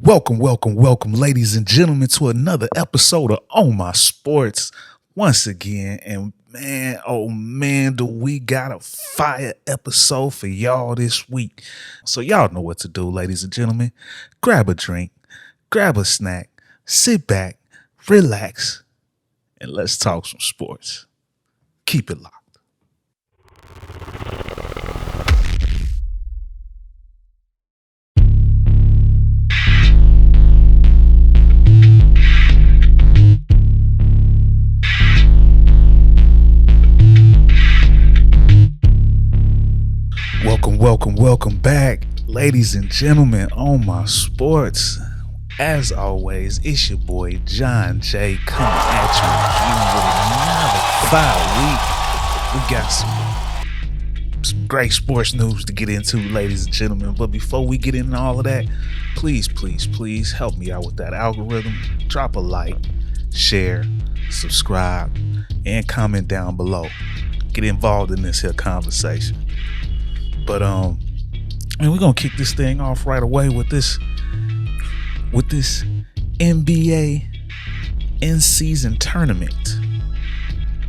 Welcome, ladies and gentlemen, to another episode of On My Sports once again. And man, oh man, do we got a fire episode for y'all this week. So y'all know what to do, ladies and gentlemen. Grab a drink, grab a snack, sit back, relax, and let's talk some sports. Keep it locked. Welcome back, ladies and gentlemen, on my sports. As always, it's your boy John J coming at you with another 5 week. We got some great sports news to get into, ladies and gentlemen. But before we get into all of that, please help me out with that algorithm. Drop a like, share, subscribe, and comment down below. Get involved in this here conversation. But we're gonna kick this thing off right away with this NBA in-season tournament.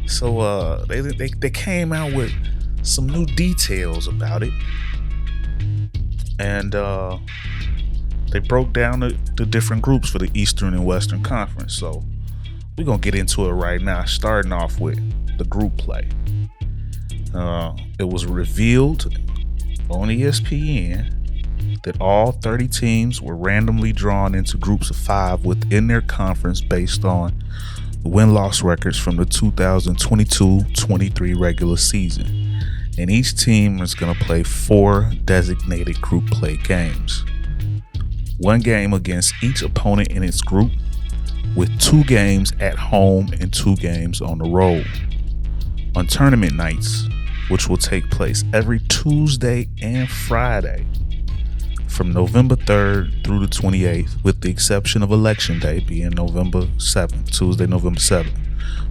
So they came out with some new details about it, and they broke down the different groups for the Eastern and Western Conference. So we're gonna get into it right now, starting off with the group play. It was revealed on ESPN that all 30 teams were randomly drawn into groups of 5 within their conference based on the win-loss records from the 2022-23 regular season. And each team is going to play 4 designated group play games. 1 game against each opponent in its group, with 2 games at home and 2 games on the road. On tournament nights, which will take place every Tuesday and Friday from November 3rd through the 28th, with the exception of Election Day being November 7th, Tuesday, November 7th,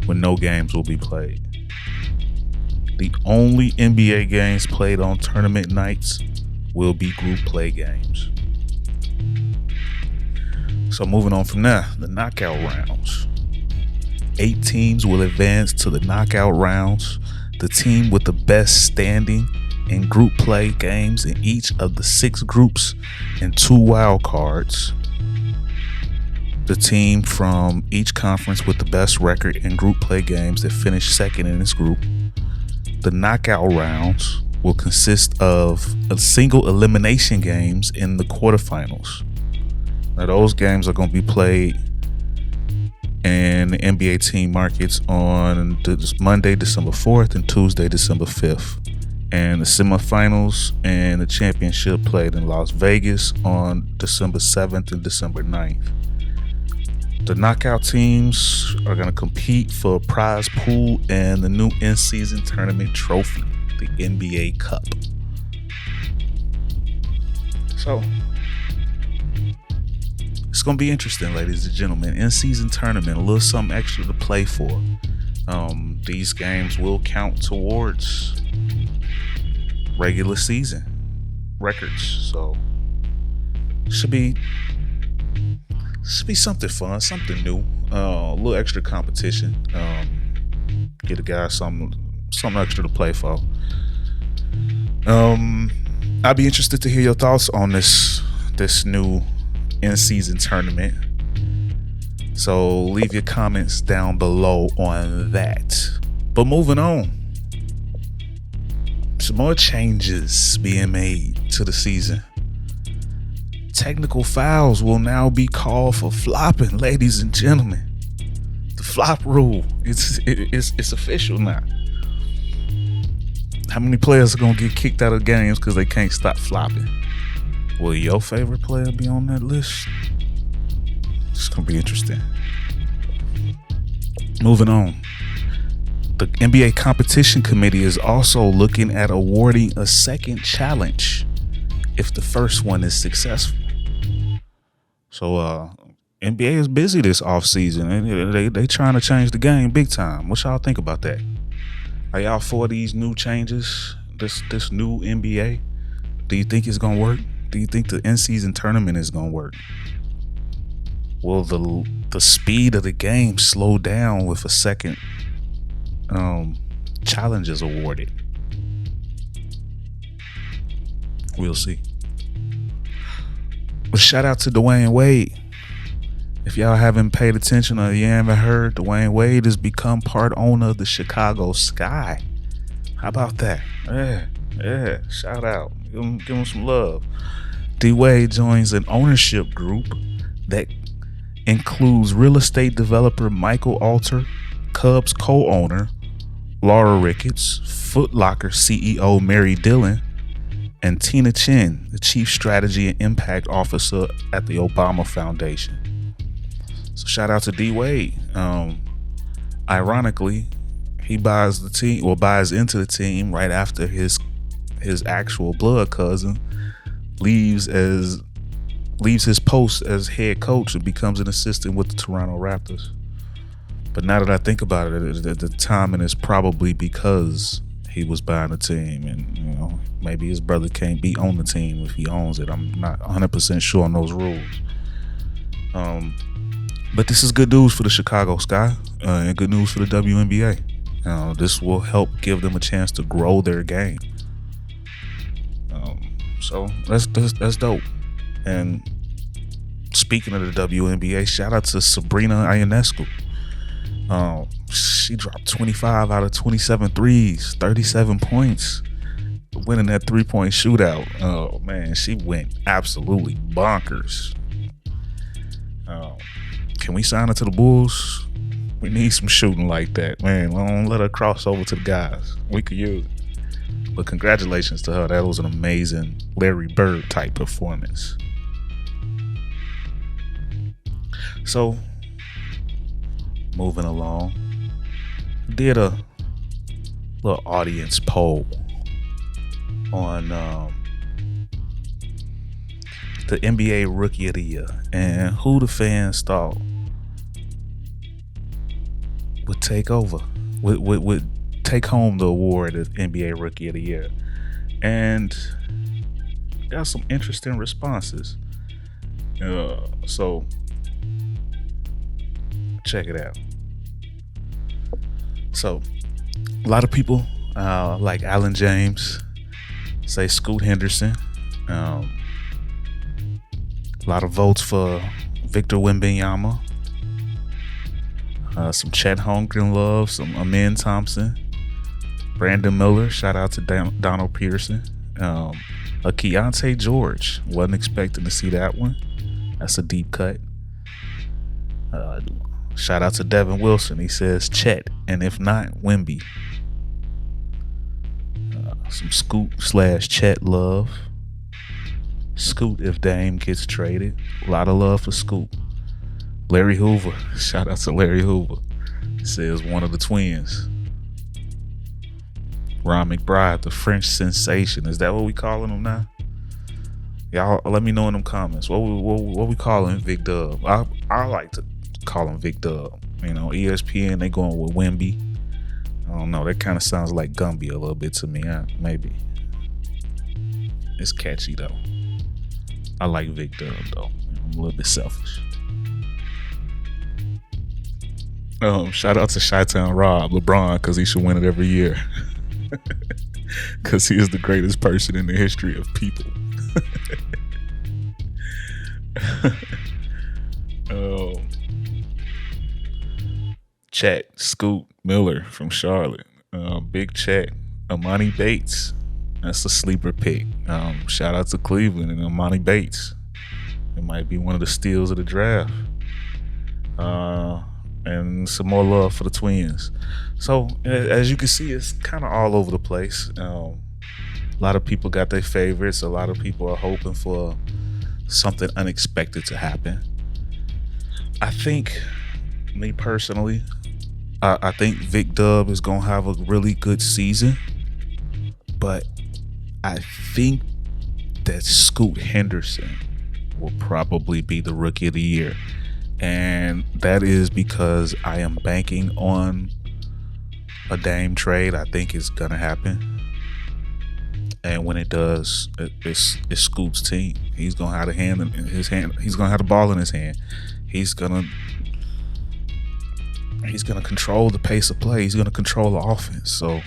when no games will be played. The only NBA games played on tournament nights will be group play games. So moving on from there, the knockout rounds. 8 teams will advance to the knockout rounds. The team with the best standing in group play games in each of the 6 groups and 2 wild cards. The team from each conference with the best record in group play games that finished second in its group. The knockout rounds will consist of a single elimination games in the quarterfinals. Now those games are going to be played and the NBA team markets on Monday, December 4th and Tuesday, December 5th. And the semifinals and the championship played in Las Vegas on December 7th and December 9th. The knockout teams are going to compete for a prize pool and the new in-season tournament trophy, the NBA Cup. So it's going to be interesting, ladies and gentlemen. In-season tournament, a little something extra to play for. These games will count towards regular season records. So should be something fun, something new, a little extra competition. Get a guy something extra to play for. I'd be interested to hear your thoughts on this new in-season tournament. So leave your comments down below on that. But moving on, some more changes being made to the season. Technical fouls will now be called for flopping, ladies and gentlemen. The flop rule, it's official now. How many players are gonna get kicked out of games because they can't stop flopping? Will your favorite player be on that list? It's going to be interesting. Moving on. The NBA Competition Committee is also looking at awarding a second challenge if the first one is successful. So NBA is busy this offseason, and they trying to change the game big time. What y'all think about that? Are y'all for these new changes, this new NBA? Do you think it's going to work? Do you think the in-season tournament is going to work? Will the speed of the game slow down with a second challenge is awarded? We'll see. But shout out to Dwayne Wade. If y'all haven't paid attention or you haven't heard, Dwayne Wade has become part owner of the Chicago Sky. How about that? Yeah. Shout out. Give him some love. D Wade joins an ownership group that includes real estate developer Michael Alter, Cubs co-owner Laura Ricketts, Foot Locker CEO Mary Dillon, and Tina Chen, the Chief Strategy and Impact Officer at the Obama Foundation. So shout out to D Wade. Ironically, he buys into the team right after his actual blood cousin leaves his post as head coach and becomes an assistant with the Toronto Raptors. But now that I think about it, the timing is probably because he was buying the team, and maybe his brother can't be on the team if he owns it. I'm not 100% sure on those rules. But this is good news for the Chicago Sky and good news for the WNBA. This will help give them a chance to grow their game. So that's dope. And speaking of the WNBA, shout out to Sabrina Ionescu. She dropped 25 out of 27 threes, 37 points, winning that 3-point shootout. Oh man, she went absolutely bonkers. Can we sign her to the Bulls? We need some shooting like that, man. Don't let her cross over to the guys. We could use it. But congratulations to her. That was an amazing Larry Bird type performance. So, moving along, did a little audience poll on the NBA Rookie of the Year and who the fans thought would take over, would take home the award of NBA Rookie of the Year. And got some interesting responses. So check it out. So a lot of people like Alan James say Scoot Henderson. A lot of votes for Victor Wembanyama. Some Chet Holmgren love, some Amen Thompson, Brandon Miller. Shout out to Donald Peterson. A Keontae George. Wasn't expecting to see that one. That's a deep cut. Shout out to Devin Wilson. He says Chet, and if not, Wemby. Some Scoot/Chet love. Scoot if Dame gets traded. A lot of love for Scoot. Larry Hoover. Shout out to Larry Hoover. He says one of the twins. Ron McBride, the French sensation. Is that what we calling him now? Y'all let me know in them comments. What we calling Vic Dub? I like to call him Vic Dub. ESPN, they going with Wemby. I don't know. That kind of sounds like Gumby a little bit to me. Maybe. It's catchy though. I like Vic Dub though. I'm a little bit selfish. Shout out to Chi-Town Rob LeBron because he should win it every year. Because he is the greatest person in the history of people. Chet, Scoot Miller from Charlotte. Big Chet, Amani Bates. That's a sleeper pick. Shout out to Cleveland and Amani Bates. It might be one of the steals of the draft. And some more love for the twins. So as you can see, it's kind of all over the place. A lot of people got their favorites. A lot of people are hoping for something unexpected to happen. I think, me personally, I think Vic Dub is gonna have a really good season, but I think that Scoot Henderson will probably be the Rookie of the Year. And that is because I am banking on a Dame trade. I think it's gonna happen. And when it does, it's Scoot's team. He's gonna have He's gonna have the ball in his hand. he's gonna control the pace of play. He's gonna control the offense. So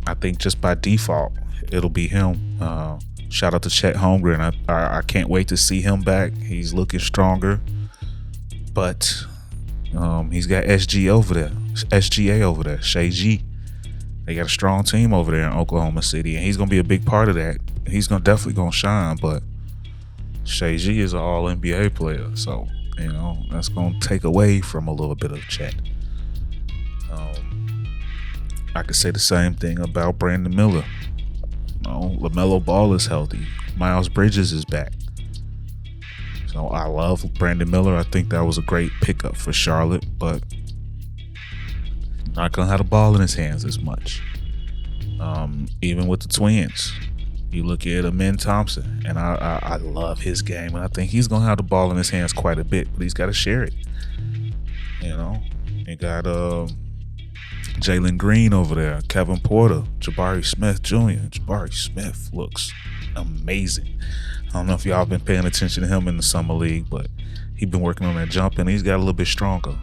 I think just by default, it'll be him. Shout out to 𝓮𝓮 𝓜𝓸𝓻𝓮. I can't wait to see him back. He's looking stronger, but he's got SGA over there, 𝓮𝓮. They got a strong team over there in Oklahoma City, and he's gonna be a big part of that. He's definitely gonna shine, but 𝓮𝓮 is an all NBA player, so that's gonna take away from a little bit of 𝓮𝓮. I could say the same thing about Brandon Miller. LaMelo Ball is healthy. Miles Bridges is back. So I love Brandon Miller. I think that was a great pickup for Charlotte, but not gonna have the ball in his hands as much. Even with the Twins, you look at Amen Thompson, and I love his game, and I think he's gonna have the ball in his hands quite a bit, but he's got to share it. You got Jalen Green over there, Kevin Porter, Jabari Smith Jr. Jabari Smith looks amazing. I don't know if y'all been paying attention to him in the summer league, but he's been working on that jump, and he's got a little bit stronger.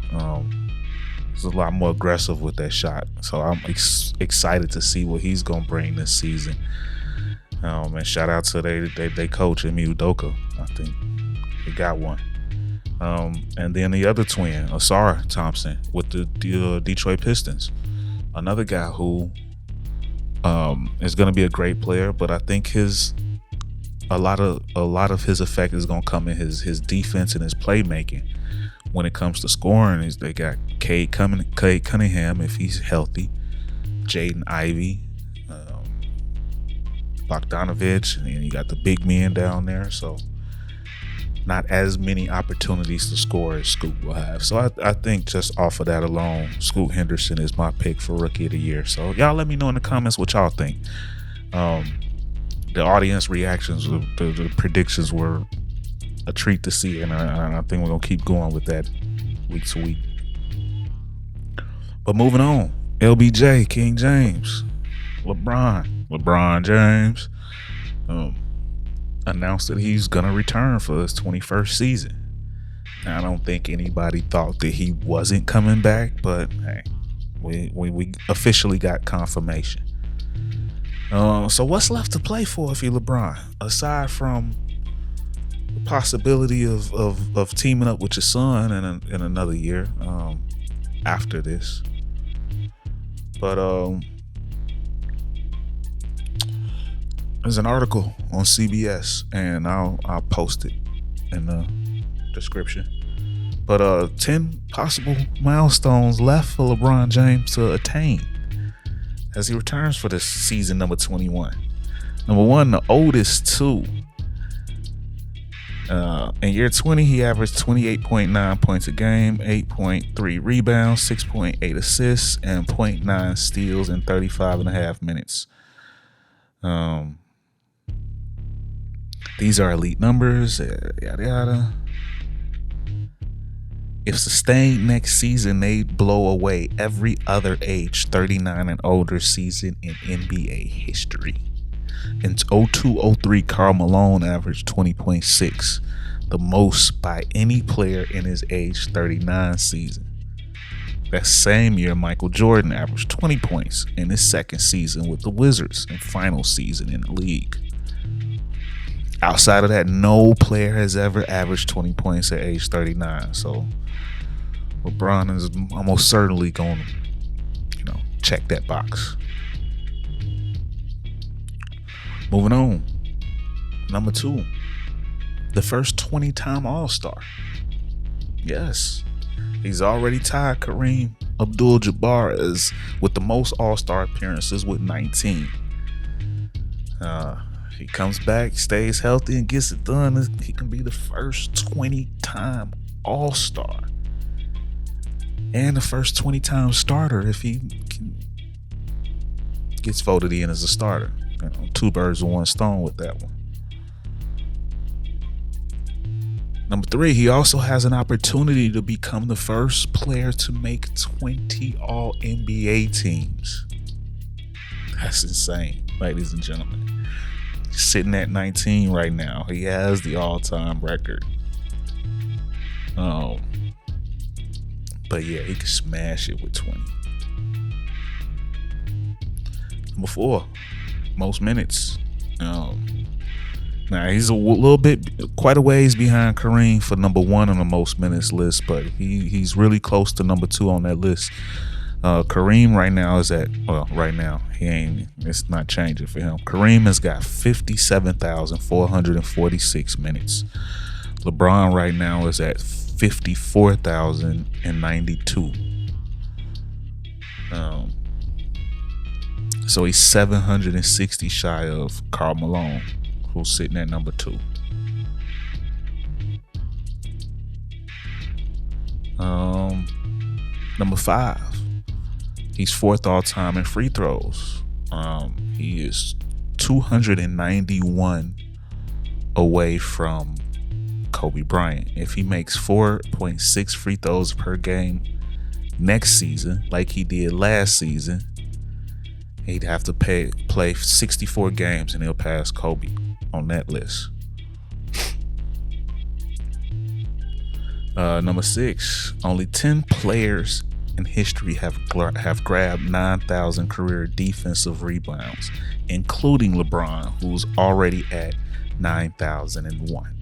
He's a lot more aggressive with that shot, so I'm excited to see what he's gonna bring this season. And shout out to they coach Ime Udoka. I think he got one. And then the other twin, Ausar Thompson, with the Detroit Pistons, another guy who is going to be a great player, but I think a lot of his effect is going to come in his defense and his playmaking. When it comes to scoring, they got Cade Cunningham if he's healthy, Jaden Ivey, Bogdanovich, and you got the big men down there, so not as many opportunities to score as Scoot will have. So I think just off of that alone, Scoot Henderson is my pick for Rookie of the Year. So y'all let me know in the comments what y'all think. The audience reactions, the predictions were a treat to see, and I think we're gonna keep going with that week to week. But moving on, LBJ, King James, LeBron James announced that he's gonna return for his 21st season. Now, I don't think anybody thought that he wasn't coming back, but hey, we officially got confirmation. So what's left to play for if you're LeBron, aside from the possibility of teaming up with your son in another year after this? But there's an article on CBS, and I'll post it in the description. But 10 possible milestones left for LeBron James to attain as he returns for this season number 21. Number one, the oldest two. In year 20, he averaged 28.9 points a game, 8.3 rebounds, 6.8 assists, and 0.9 steals in 35.5 minutes. These are elite numbers, yada yada. If sustained next season, they'd blow away every other age 39 and older season in NBA history. In 02-03, Karl Malone averaged 20.6, the most by any player in his age 39 season. That same year, Michael Jordan averaged 20 points in his second season with the Wizards and final season in the league. Outside of that, no player has ever averaged 20 points at age 39. So LeBron is almost certainly going to, check that box. Moving on. Number two, the first 20-time All-Star. Yes, he's already tied Kareem Abdul-Jabbar as with the most All-Star appearances with 19. He comes back, stays healthy, and gets it done. He can be the first 20-time All-Star and the first 20-time starter if he gets voted in as a starter. Two birds with one stone with that one. Number three, he also has an opportunity to become the first player to make 20 All-NBA teams. That's insane, ladies and gentlemen. Sitting at 19 right now. He has the all-time record. But yeah, he can smash it with 20. Number 4, most minutes. Now he's a little bit, quite a ways behind Kareem for number 1 on the most minutes list, but he's really close to number 2 on that list. Kareem right now is at, right now it's not changing for him. Kareem has got 57,446 minutes. LeBron right now is at 54,092. So he's 760 shy of Karl Malone, who's sitting at number 2. Number 5, he's 4th all time in free throws. He is 291 away from Kobe Bryant. If he makes 4.6 free throws per game next season, like he did last season, he'd have to play 64 games and he'll pass Kobe on that list. Number 6, only 10 players in history have grabbed 9,000 career defensive rebounds, including LeBron, who's already at 9,001.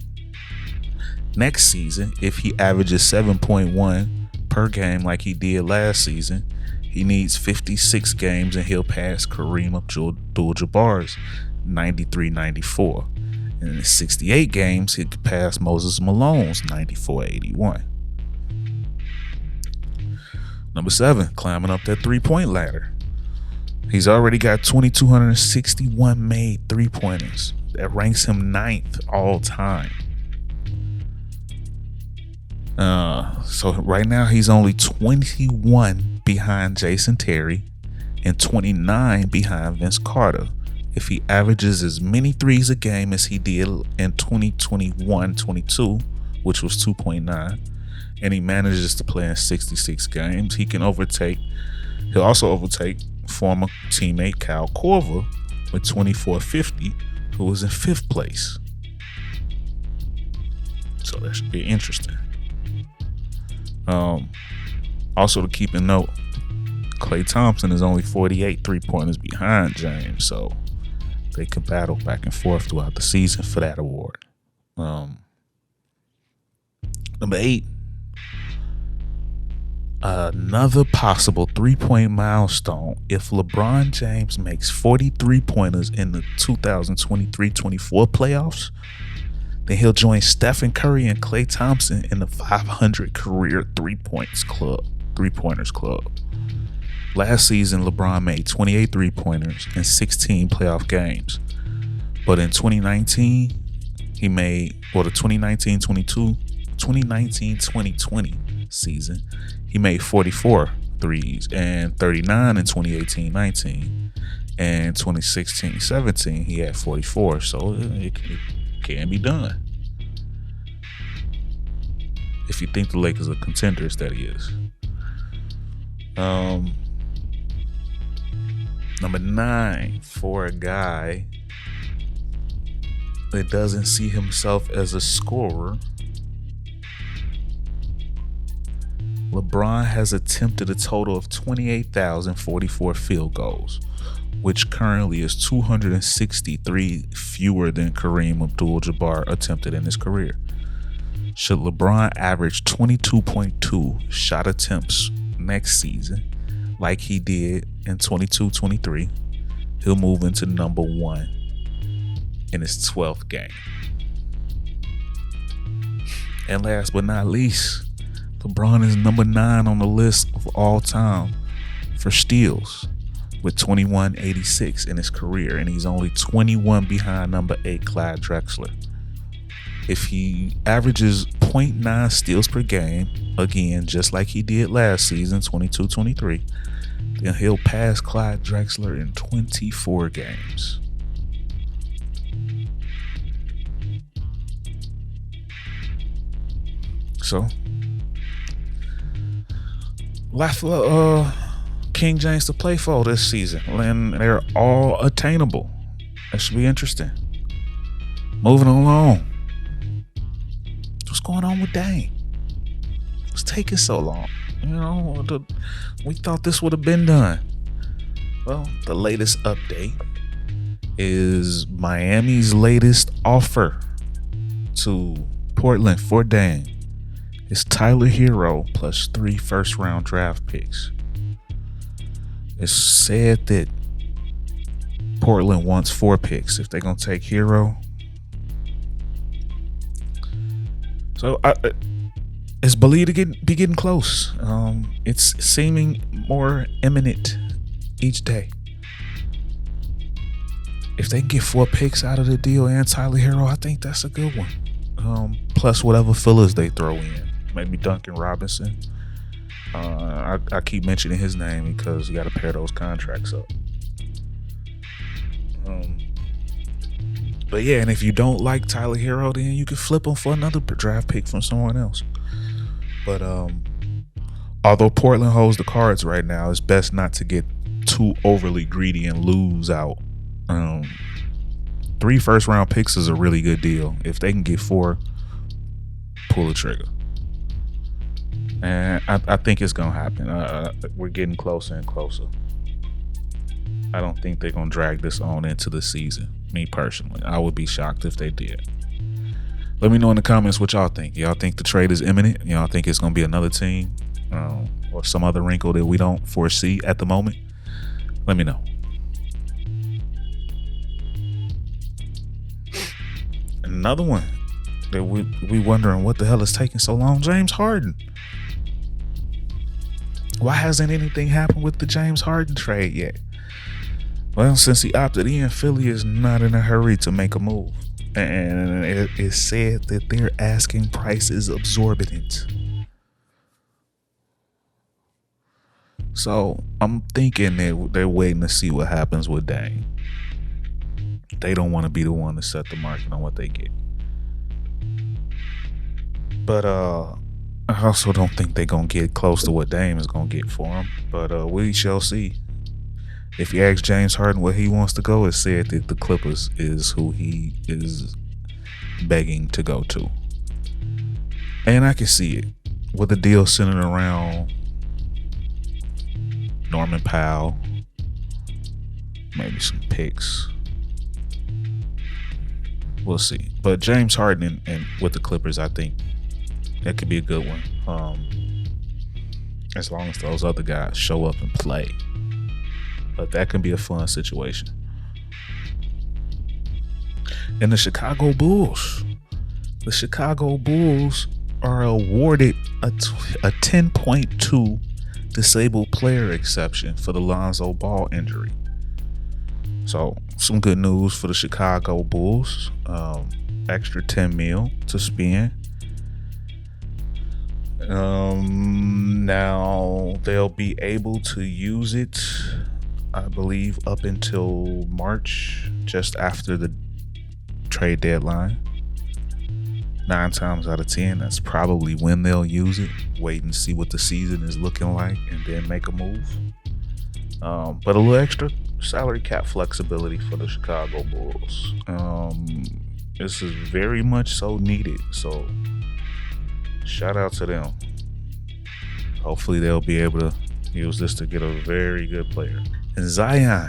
Next season, if he averages 7.1 per game like he did last season, he needs 56 games and he'll pass Kareem Abdul-Jabbar's 93-94. And in 68 games, he could pass Moses Malone's 94-81. Number 7, climbing up that 3-point ladder. He's already got 2,261 made 3-pointers. That ranks him 9th all time. So right now he's only 21 behind Jason Terry and 29 behind Vince Carter. If he averages as many threes a game as he did in 2021-22, which was 2.9, and he manages to play in 66 games, he'll also overtake former teammate Kyle Korver with 2450, who was in 5th place. So that should be interesting. Also to keep in note, Klay Thompson is only 48 3-pointers behind James, so they could battle back and forth throughout the season for that award. Number 8, another possible 3-point milestone. If LeBron James makes 40 3-pointers in the 2023-24 playoffs, then he'll join Stephen Curry and Klay Thompson in the 500 career 3-pointers club. Last season, LeBron made 28 3-pointers in 16 playoff games. But in 2019, he made, the 2019-2020 season, he made 44 threes and 39 in 2018-19. And 2016-17, he had 44. So it can be done. If you think the Lakers are contenders, that he is. Number 9, for a guy that doesn't see himself as a scorer, LeBron has attempted a total of 28,044 field goals, which currently is 263 fewer than Kareem Abdul-Jabbar attempted in his career. Should LeBron average 22.2 shot attempts next season, like he did in 22-23, he'll move into number 1 in his 12th game. And last but not least, LeBron is number 9 on the list of all time for steals with 2186 in his career, and he's only 21 behind number 8 Clyde Drexler. If he averages 0.9 steals per game, again just like he did last season 22-23, then he'll pass Clyde Drexler in 24 games. So left King James to play for this season, and they're all attainable. That should be interesting. Moving along, what's going on with Dame? taking so long? We thought this would have been done. Well, the latest update is Miami's latest offer to Portland for Dame is Tyler Hero plus 3 first-round draft picks. It's said that Portland wants 4 picks if they're going to take Hero. So it's believed to be getting close. It's seeming more imminent each day. If they can get 4 picks out of the deal and Tyler Hero, I think that's a good one. Plus whatever fillers they throw in. Maybe Duncan Robinson. I keep mentioning his name because you got to pair those contracts up. But yeah, and if you don't like Tyler Hero, then you can flip him for another draft pick from someone else. But although Portland holds the cards right now, it's best not to get too overly greedy and lose out. 3 first-round picks is a really good deal. If they can get 4, pull the trigger. And I think it's going to happen. We're getting closer and closer. I don't think they're going to drag this on into the season. Me personally, I would be shocked if they did. Let me know in the comments what y'all think. Y'all think the trade is imminent? Y'all think it's going to be another team or some other wrinkle that we don't foresee at the moment? Let me know. Another one that we wondering what the hell is taking so long. James Harden. Why hasn't anything happened with the James Harden trade yet? Well, since he opted in, Philly is not in a hurry to make a move. And it is said that their asking price is exorbitant. So I'm thinking that they're waiting to see what happens with Dame. They don't want to be the one to set the market on what they get. But I also don't think they're going to get close to what Dame is going to get for him. But we shall see. If you ask James Harden where he wants to go, it's said that the Clippers is who he is begging to go to. And I can see it. With the deal centered around Norman Powell, maybe some picks. We'll see. But James Harden and with the Clippers, I think that could be a good one. As long as those other guys show up and play. But that can be a fun situation. And the Chicago Bulls. The Chicago Bulls are awarded a 10.2 disabled player exception for the Lonzo Ball injury. So some good news for the Chicago Bulls. Extra $10 million to spend. Now they'll be able to use it, I believe, up until March, just after the trade deadline. 9 times out of 10, that's probably when they'll use it. Wait and see what the season is looking like and then make a move. But a little extra salary cap flexibility for the Chicago Bulls. This is very much so needed. So shout out to them. Hopefully they'll be able to use this to get a very good player. And Zion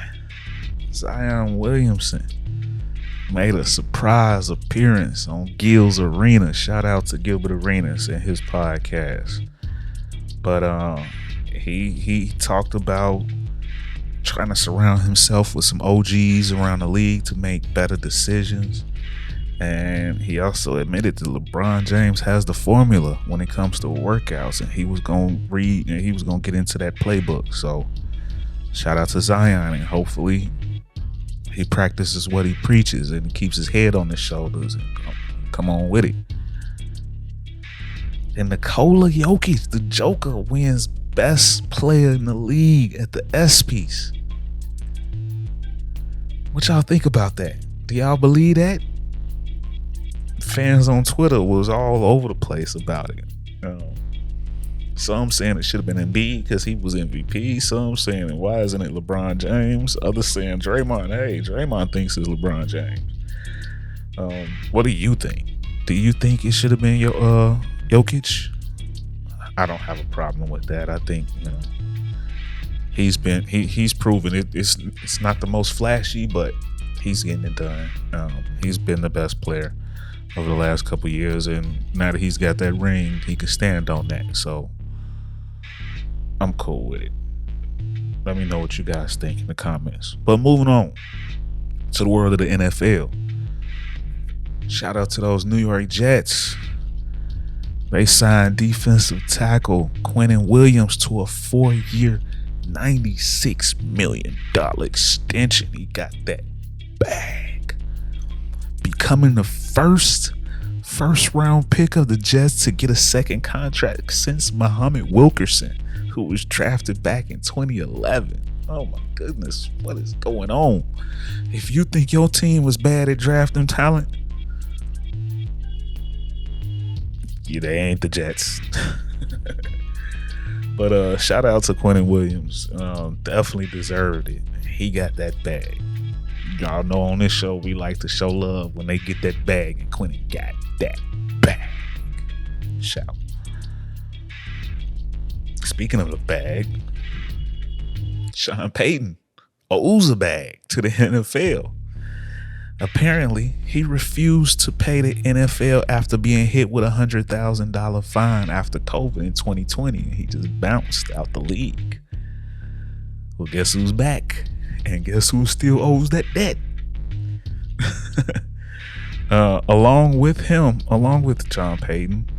Williamson made a surprise appearance on Gil's Arena. Shout out to Gilbert Arenas and his podcast. But he talked about trying to surround himself with some OGs around the league to make better decisions. And he also admitted that LeBron James has the formula when it comes to workouts, and he was going to read and he was going to get into that playbook. So shout out to Zion, and hopefully he practices what he preaches and keeps his head on his shoulders and come on with it. And Nikola Jokic, the Joker, wins best player in the league at the ESPYs. What y'all think about that? Do y'all believe that? Fans on Twitter was all over the place about it. Some saying it should have been Embiid because he was MVP. Some saying, why isn't it LeBron James? Others saying Draymond. Hey, Draymond thinks it's LeBron James. What do you think? Do you think it should have been Jokic? I don't have a problem with that. I think, he's proven it. It's not the most flashy, but he's getting it done. He's been the best player over the last couple of years, and now that he's got that ring, he can stand on that. So I'm cool with it. Let me know what you guys think in the comments. But moving on to the world of the NFL. Shout out to those New York Jets. They signed defensive tackle Quinnen Williams to a 4-year, $96 million extension. He got that bag. Becoming the first round pick of the Jets to get a second contract since Muhammad Wilkerson, who was drafted back in 2011. Oh my goodness, what is going on? If you think your team was bad at drafting talent, they ain't the Jets. But shout out to Quinnen Williams. Definitely deserved it. He got that bag. Y'all know on this show we like to show love when they get that bag, and Quinnen got that bag. Shout. Speaking of the bag, Sean Payton owes a bag to the NFL. Apparently, he refused to pay the NFL after being hit with a $100,000 fine after COVID in 2020. He just bounced out the league. Well, guess who's back? And guess who still owes that debt? Along with Sean Payton,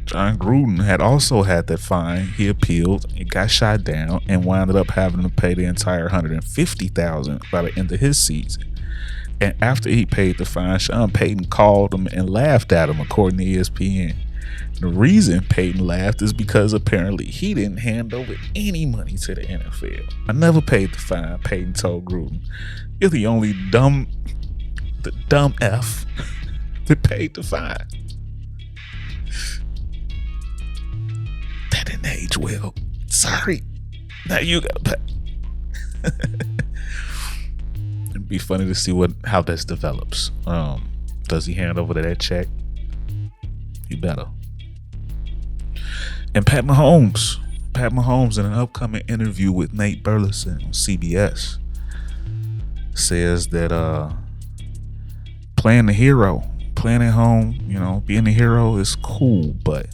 John Gruden had also had that fine. He appealed, it got shot down, and wound up having to pay the entire $150,000 by the end of his season. And after he paid the fine, Sean Payton called him and laughed at him, according to ESPN. The reason Payton laughed is because apparently he didn't hand over any money to the NFL. I never paid the fine, Payton told Gruden. You're the only dumb F that paid the fine. That didn't age well. Sorry. Now you gotta pay. It'd be funny to see how this develops. Does he hand over that check? He better. And Pat Mahomes in an upcoming interview with Nate Burleson on CBS says that playing at home, being a hero is cool, but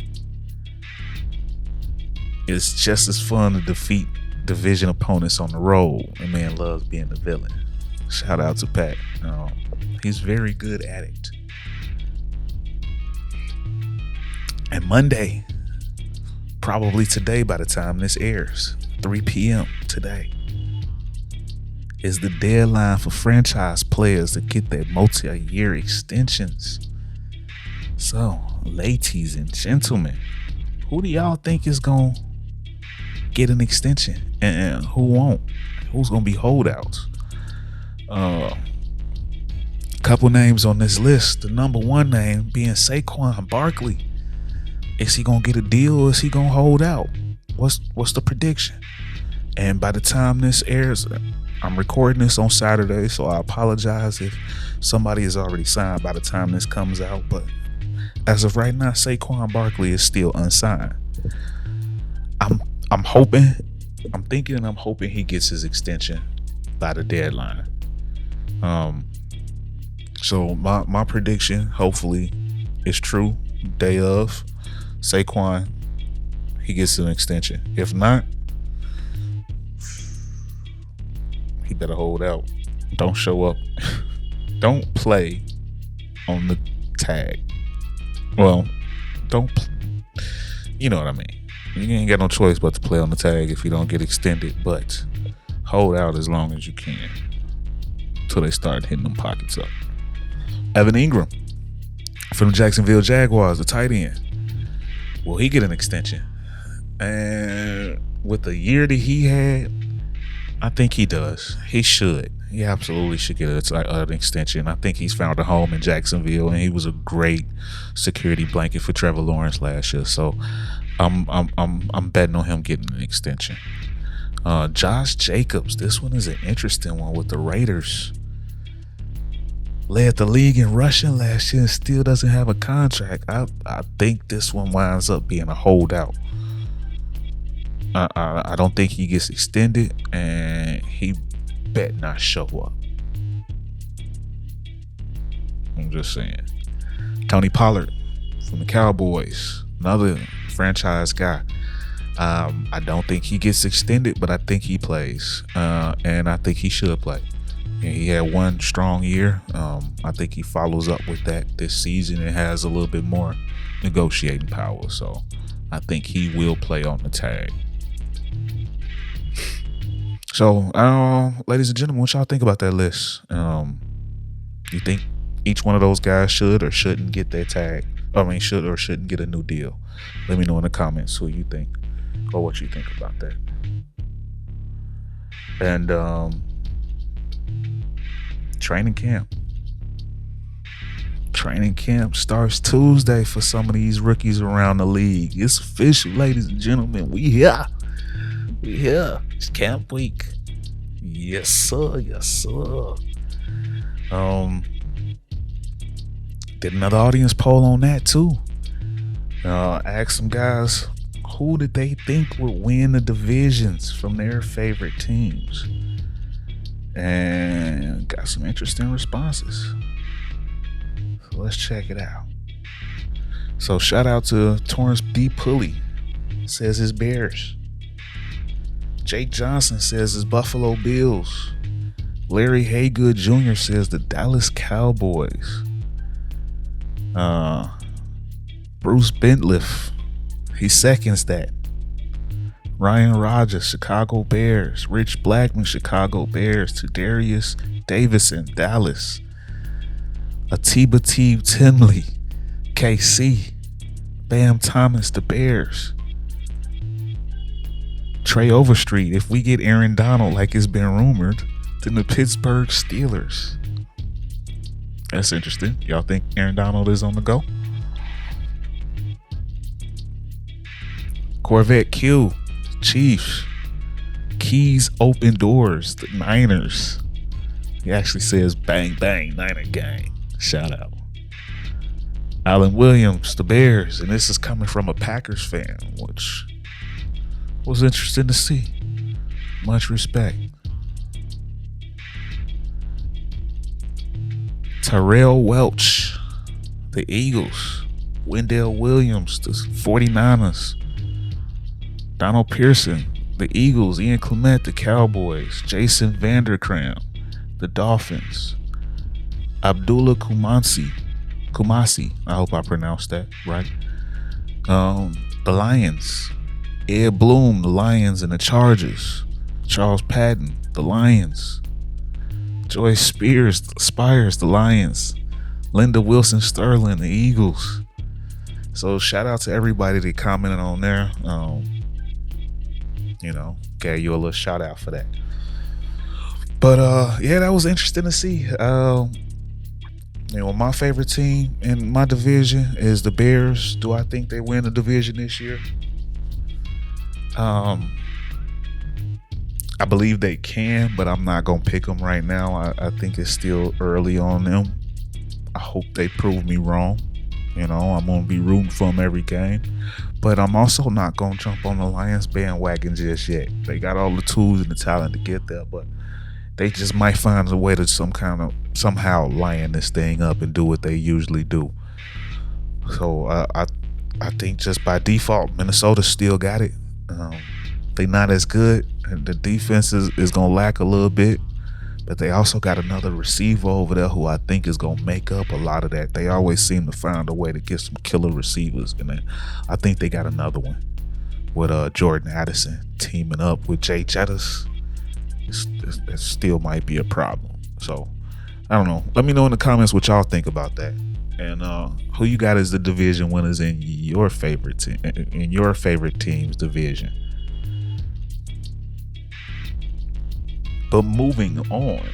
it's just as fun to defeat division opponents on the road. The man loves being the villain. Shout out to Pat. He's very good at it. And Monday, probably today by the time this airs, 3 p.m. today, is the deadline for franchise players to get their multi-year extensions. So, ladies and gentlemen, who do y'all think is going to get an extension and who won't? Who's going to be holdouts? Couple names on this list. The number one name being Saquon Barkley. Is he gonna get a deal or is he gonna hold out? What's the prediction? And by the time this airs, I'm recording this on Saturday, so I apologize if somebody is already signed by the time this comes out. But as of right now, Saquon Barkley is still unsigned. I'm hoping he gets his extension by the deadline. So my prediction, hopefully, is true. Day of, Saquon, he gets an extension. If not, he better hold out. Don't show up. Don't play on the tag. Well, you know what I mean. You ain't got no choice but to play on the tag if you don't get extended, but hold out as long as you can until they start hitting them pockets up. Evan Ingram from the Jacksonville Jaguars, the tight end. Will he get an extension? And with the year that he had, I think he does. He should. He absolutely should get an extension. I think he's found a home in Jacksonville, and he was a great security blanket for Trevor Lawrence last year. So I'm betting on him getting an extension. Josh Jacobs. This one is an interesting one with the Raiders. led the league in rushing last year and still doesn't have a contract. I think this one winds up being a holdout. I don't think he gets extended, and he bet not show up. I'm just saying. Tony Pollard from the Cowboys, another franchise guy. I don't think he gets extended, but I think he plays, and I think he should play. And he had one strong year. I think he follows up with that this season and has a little bit more negotiating power. So I think he will play on the tag. So, ladies and gentlemen, what y'all think about that list? You think each one of those guys should or shouldn't get that tag? Should or shouldn't get a new deal? Let me know in the comments who you think or what you think about that. And training camp starts Tuesday for some of these rookies around the league. It's official, ladies and gentlemen. We here. It's camp week. Yes, sir. Did another audience poll on that too. Asked some guys who did they think would win the divisions from their favorite teams, and got some interesting responses. So let's check it out. So shout out to Torrance D. Pulley, says his Bears. Jake Johnson says his Buffalo Bills. Larry Haygood Jr. says the Dallas Cowboys. Bruce Bentliff, he seconds that. Ryan Rogers, Chicago Bears. Rich Blackman, Chicago Bears. Tadarius Davison, Dallas. 𝒮𝒏 𝑴𝒚 KC. Bam Thomas, the Bears. Trey Overstreet, if we get Aaron Donald like it's been rumored, then the Pittsburgh Steelers. That's interesting. Y'all think Aaron Donald is on the go? Corvette Q, Chiefs. Keys Open Doors, the Niners. He actually says bang bang Niner gang. Shout out. Alan Williams, the Bears, and this is coming from a Packers fan, which was interesting to see. Much respect. Terrell Welch, the Eagles. Wendell Williams, the 49ers. Donald Pearson, the Eagles. Ian Clement, the Cowboys. Jason Vanderkram, the Dolphins. Abdullah Kumasi, I hope I pronounced that right. The Lions. Ed Bloom, the Lions and the Chargers. Charles Patton, the Lions. Joyce Spires, the Lions. Linda Wilson Sterling, the Eagles. So shout out to everybody that commented on there. Gave you a little shout out for that. But yeah, that was interesting to see. My favorite team in my division is the Bears. Do I think they win the division this year? I believe they can, but I'm not gonna pick them right now. I think it's still early on them. I hope they prove me wrong. I'm gonna be rooting for them every game, but I'm also not gonna jump on the Lions bandwagon just yet. They got all the tools and the talent to get there, but they just might find a way to somehow line this thing up and do what they usually do. So I think just by default, Minnesota still got it. They not as good. The defense is gonna lack a little bit, but they also got another receiver over there who I think is gonna make up a lot of that. They always seem to find a way to get some killer receivers, and then I think they got another one with Jordan Addison teaming up with Jay Jettis. It still might be a problem. So I don't know. Let me know in the comments what y'all think about that, and who you got as the division winners in your favorite team, in your favorite team's division. But moving on,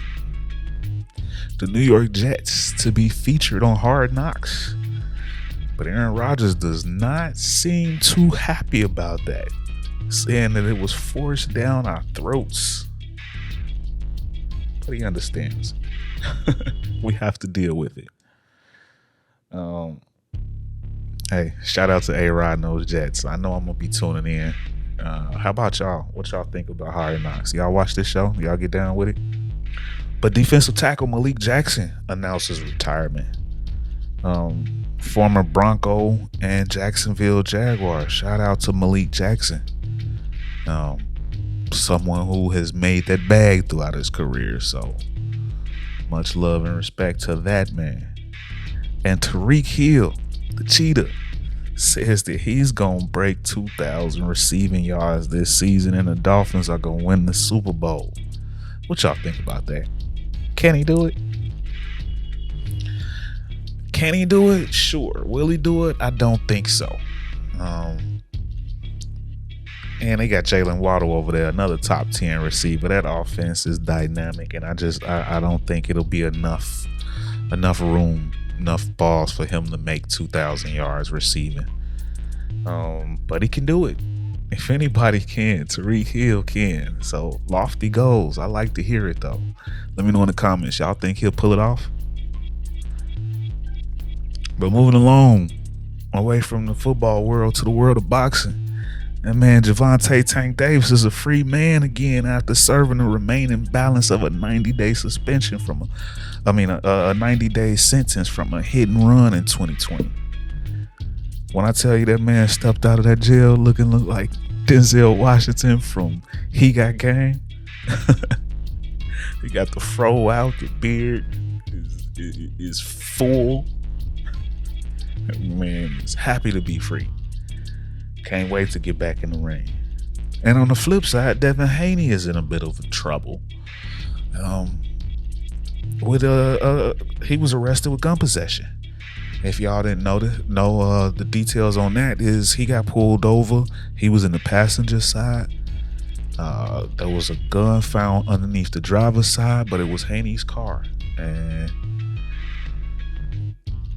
the New York Jets to be featured on Hard Knocks, but Aaron Rodgers does not seem too happy about that, saying that it was forced down our throats. But he understands. We have to deal with it. Hey, shout out to 𝑎𝓚 and those Jets. I know I'm gonna be tuning in. How about y'all? What y'all think about Hard Knocks? Y'all watch this show? Y'all get down with it? But defensive tackle Malik Jackson announces retirement. Former Bronco and Jacksonville Jaguar. Shout out to Malik Jackson. Someone who has made that bag throughout his career. So much love and respect to that man. And Tyreek Hill, the cheetah, says that he's gonna break 2,000 receiving yards this season and the Dolphins are gonna win the Super Bowl. What y'all think about that? Can he do it? Can he do it? Sure. Will he do it? I don't think so. And they got Jalen Waddle over there, another top 10 receiver. That offense is dynamic, and I don't think it'll be enough room, enough balls for him to make 2,000 yards receiving. But he can do it. If anybody can, Tyreek Hill can. So lofty goals. I like to hear it though. Let me know in the comments. Y'all think he'll pull it off? But moving along, away from the football world to the world of boxing. And man, Gervonta Tank Davis is a free man again after serving the remaining balance of a 90-day suspension a 90-day sentence from a hit and run in 2020. When I tell you that man stepped out of that jail looking like Denzel Washington from He Got Game. He got the fro out, the beard is full. Man, is happy to be free. Can't wait to get back in the ring. And on the flip side, Devin Haney is in a bit of trouble. He was arrested with gun possession. If y'all didn't know the details on that is he got pulled over. He was in the passenger side. There was a gun found underneath the driver's side, but it was Haney's car. And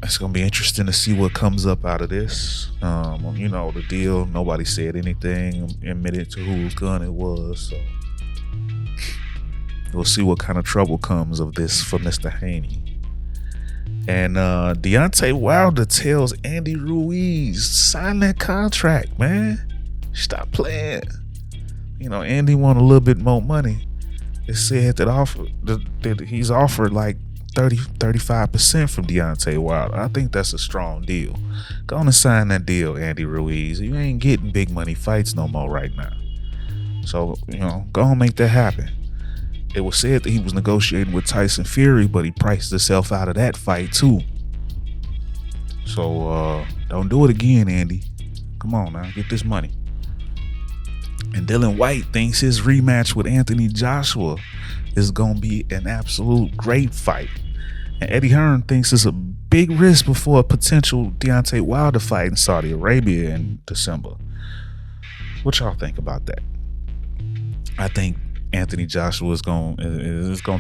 it's gonna be interesting to see what comes up out of this. The deal. Nobody said anything, admitted to whose gun it was. So we'll see what kind of trouble comes of this for Mr. Haney. And Deontay Wilder tells Andy Ruiz, sign that contract, man. Stop playing. Andy want a little bit more money. It said that he's offered like 35% from Deontay Wilder. I think that's a strong deal. Go on and sign that deal, Andy Ruiz. You ain't getting big money fights no more right now. So, go on and make that happen. It was said that he was negotiating with Tyson Fury, but he priced himself out of that fight too. So don't do it again, Andy. Come on now, get this money. And Dylan White thinks his rematch with Anthony Joshua is gonna be an absolute great fight. And Eddie Hearn thinks it's a big risk before a potential Deontay Wilder fight in Saudi Arabia in December. What y'all think about that? I think Anthony Joshua is gonna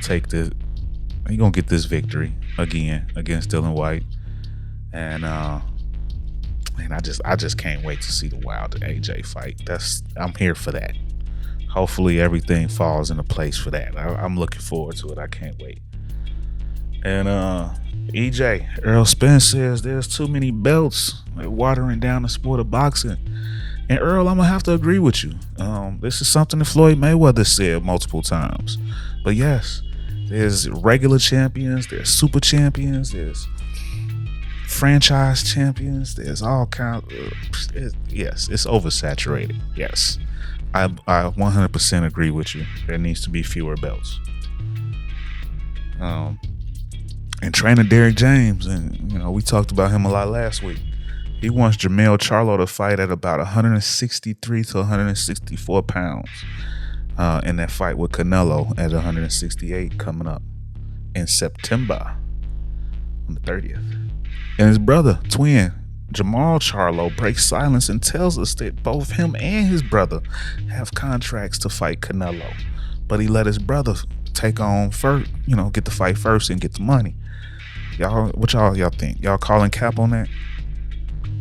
take this. He's gonna get this victory again against Dylan White, and I just can't wait to see the Wilder AJ fight. I'm here for that. Hopefully everything falls into place for that. I'm looking forward to it. I can't wait. And EJ Earl Spence says there's too many belts watering down the sport of boxing. And Earl, I'm gonna have to agree with you. This is something that Floyd Mayweather said multiple times. But yes, there's regular champions, there's super champions, there's franchise champions, there's all kinds. Yes, it's oversaturated. Yes, I 100% agree with you. There needs to be fewer belts. And trainer Derrick James, and we talked about him a lot last week. He wants Jermell Charlo to fight at about 163 to 164 pounds in that fight with Canelo at 168 coming up in September on the 30th. And his brother, twin, Jamal Charlo, breaks silence and tells us that both him and his brother have contracts to fight Canelo. But he let his brother take on first, get the fight first and get the money. What y'all think? Y'all calling cap on that?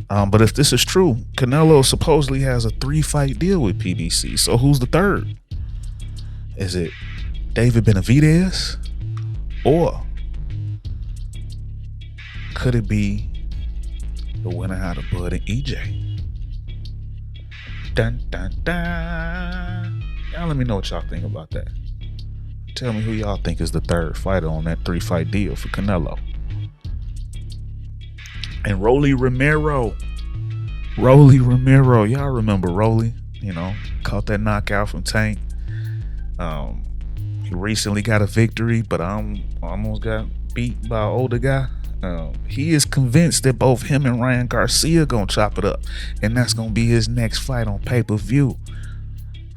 But if this is true, Canelo supposedly has a 3-fight deal with PBC. So who's the third? Is it David Benavidez or Could it be the winner out of Bud and EJ? Dun dun dun. Y'all let me know what y'all think about that. Tell me who y'all think is the third fighter on that 3-fight deal for Canelo. And Rolly Romero. Y'all remember Rolly? You know, caught that knockout from Tank. He recently got a victory, but almost got beat by an older guy. He is convinced that both him and Ryan Garcia gonna chop it up, and that's gonna be his next fight on pay-per-view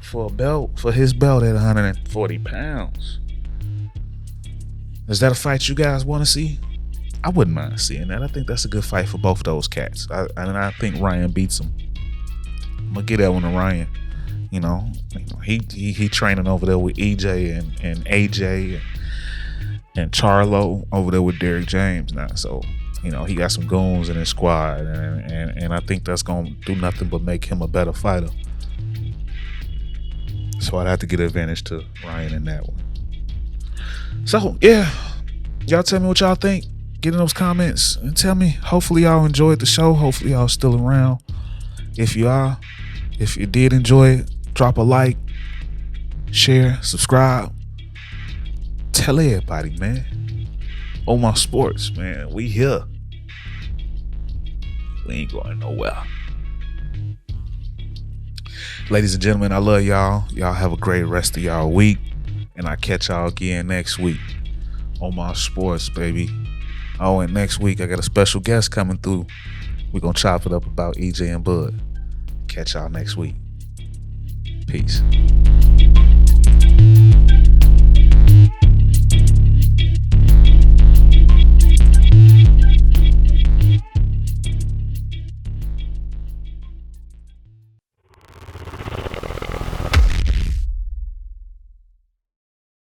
for his belt at 140 pounds. Is that a fight you guys want to see? I wouldn't mind seeing that. I think that's a good fight for both of those cats. I think Ryan beats him. I'm gonna get that one to Ryan. You know, he training over there with EJ and AJ and Charlo over there with Derrick James now. So, you know, he got some goons in his squad, and I think that's gonna do nothing but make him a better fighter. So I'd have to give advantage to Ryan in that one. So yeah, y'all tell me what y'all think. Get in those comments and tell me. Hopefully y'all enjoyed the show. Hopefully y'all still around. If you did enjoy it, drop a like, share, subscribe. Tell everybody, man. On my sports, man. We here. We ain't going nowhere. Ladies and gentlemen, I love y'all. Y'all have a great rest of y'all week. And I'll catch y'all again next week on my sports, baby. Oh, and next week I got a special guest coming through. We're going to chop it up about EJ and Bud. Catch y'all next week. Peace.